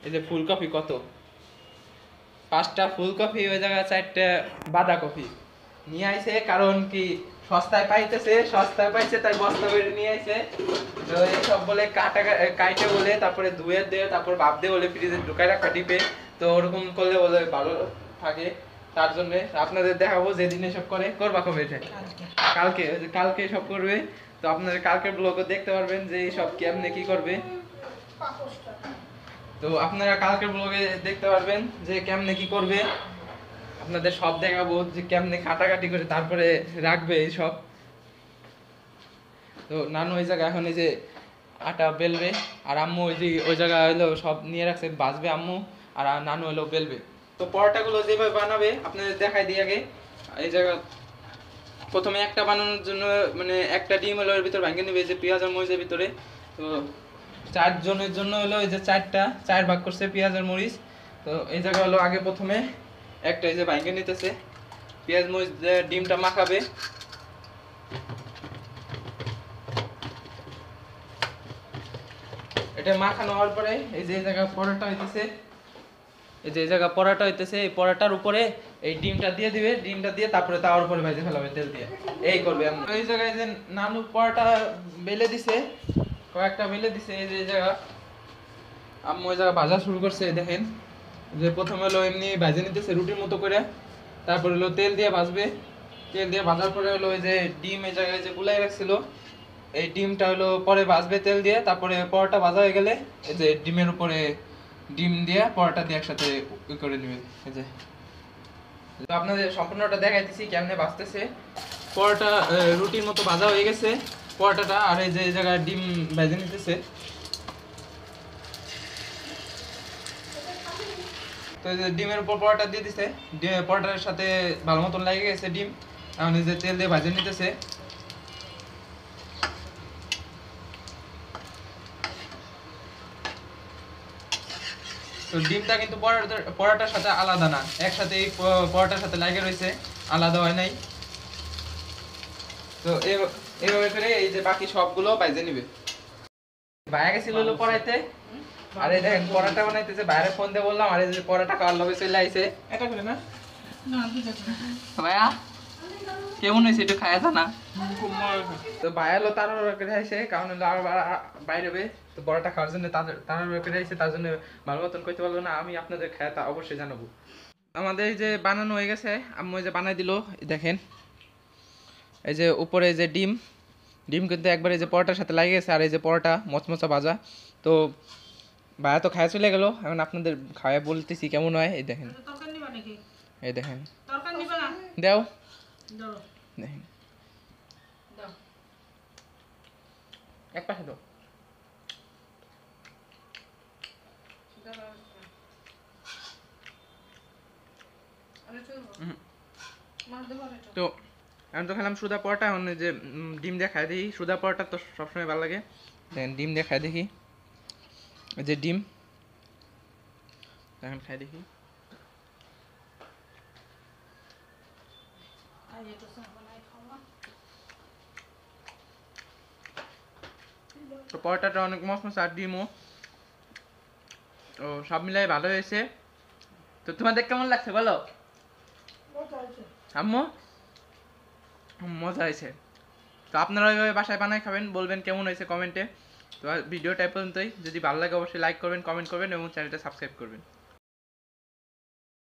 এই যে ফুলকপি কত, 5টা ফুলকপি ওই জায়গায় 4টা বাঁধাকপি নিয়ে আইছে, কারণ কি সস্তায় পাইছে তাই বস্তা করে নিয়ে আইছে। তো এইসব বলে কাইটে বলে তারপরে ধুয়ে দিয়ে তারপর ভাপ দিয়ে বলে ফ্রিজে ঢুকাই রাখা ডিপে, তো ওরকম করলে বলে ভালো থাকে। তার জন্য আপনাদের দেখাবো যেদিন এসব করবা কবে এটা কালকে সব করবে। তো আপনাদের কালকের ব্লগও দেখতে পারবেন যে সব কেমনে কি করবে। তো আপনারা কালকের ব্লগে দেখতে পারবেন যে কেমনে কি করবে, আপনাদের সব দেখাবো যে কেমনে কাটাকাটি করে তারপরে রাখবে এই সব। তো নানু ওই জায়গায় এখন এই যে আটা বেলবে, আর আম্মু ওই জায়গায় হলো সব নিয়ে রাখছে, বাজবে আম্মু আর নানু হলো বেলবে। তো পরোটাগুলো যেভাবে বানাবে আপনাদের দেখাই দিয়ে আগে। এই জায়গা প্রথমে একটা বানানোর জন্য মানে একটা ডিম হলো এর ভিতর ভাঙে নেবে, যে পেঁয়াজ আর মরিচের ভিতরে। তো 4 জনের জন্য হলো এই যে 4 ভাগ করছে পেঁয়াজ আর মরিচ। তো এই জায়গা হলো আগে প্রথমে একটা এই যে ভাঙে নিতেছে, পেঁয়াজ মরিচ ডিমটা মাখাবে। এটা মাখানো হওয়ার পরে এই যে জায়গা পরোটা হইতেছে, এই পরোটার উপরে এই ডিমটা দিয়ে দিবে, ডিমটা দিয়ে তারপরে তার উপরে ভেজে ফেলাবে তেল দিয়ে। এই করবে এই জায়গায় যে নানু পরোটা বেলে দিছে, কয়েকটা বেলে দিছে। এই যে জায়গা আম্মু ওই জায়গা ভাজা শুরু করছে, দেখেন যে প্রথমে হলো এমনি ভাজে নিতেছে রুটির মতো করে, তারপরে হলো তেল দিয়ে ভাজবে। তেল দিয়ে ভাজার পরে হলো ওই যে ডিম এই জায়গায় যে গুলাই রাখছিল এই ডিমটা হলো পরে ভাজবে তেল দিয়ে, তারপরে পরোটা ভাজা হয়ে গেলে এই যে ডিমের উপরে ডিম দিয়ে পরোটা দিয়ে একসাথে করে নেবে। এই যে তো আপনাদের সম্পূর্ণটা দেখাইতেছি কেমনে ভাজতেছে। পরোটা রুটির মতো ভাজা হয়ে গেছে পরোটাটা, আর এই যে জায়গায় ডিম ভেজে নিতেছে। তো এই যে ডিমের উপর পরোটা দিয়ে দিছে, পরোটার সাথে ভালো মতন লেগে গেছে ডিম। এখন এই যে তেল দিয়ে ভাজে নিতেছে। তো ডিমটা কিন্তু পরোটার সাথে আলাদা না, একসাথে এই পরোটার সাথে লাগে রয়েছে, আলাদা হয় নাই। তো এইভাবে করে এই যে বাকি সবগুলো ভাজে নিবে। ভাইয়া গেছিল হলো পড়াইতে, আরে দেখেন পরোটা বানাইতেছে, বাইরে ফোন দিয়ে বললাম আরে যে পরোটা খাওয়ার লগে চলে আইছে। এটা করে না ভাইয়া কেমন হয়েছে একটু খায়া না। তো ভাইয়া হলো তাড়াহুড়ো করে আইছে, কারণ হলো আর বাইরে হবে, তো পরোটা খাওয়ার জন্য তাড়াহুড়ো করে আইছে, তার জন্য ভালো মতন কইতে পারবো না। আমি আপনাদের খায়া তা অবশ্যই জানাবো। আমাদের এই যে বানানো হয়ে গেছে, আম্মু এই যে বানাই দিল, দেখেন এই যে উপরে যে ডিম কিন্তু একবার এই যে পরোটার সাথে লাগে গেছে, আর এই যে পরোটা মচমচা ভাজা। তো ভাইয়া তো খায়া চলে গেল, এখন আপনাদের খাওয়া বলতেছি কেমন হয়। এই দেখেন এই দেখেন দেও দেখেন এক পাশে দাও। তো আমি তো খেলাম সুদা পরোটা, এখন যে ডিম দিয়ে খাই দেখি। সুদা পরোটা তো সবসময় ভালো লাগে, দেখেন ডিম দিয়ে খাই দেখি। এই যে ডিম এখন খাই দেখি। তো পরোটাটা অনেক মসমস, আর ডিমও ও সব মিলাই ভালো হয়েছে। তো তোমাদের কেমন লাগছে বলো আম্মু? মজা হয়েছে। তো আপনারা ওইভাবে বাসায় বানায় খাবেন, বলবেন কেমন হয়েছে কমেন্টে। তো ভিডিওটা পর্যন্তই, যদি ভালো লাগে অবশ্যই লাইক করবেন, কমেন্ট করবেন এবং চ্যানেলটা সাবস্ক্রাইব করবেন।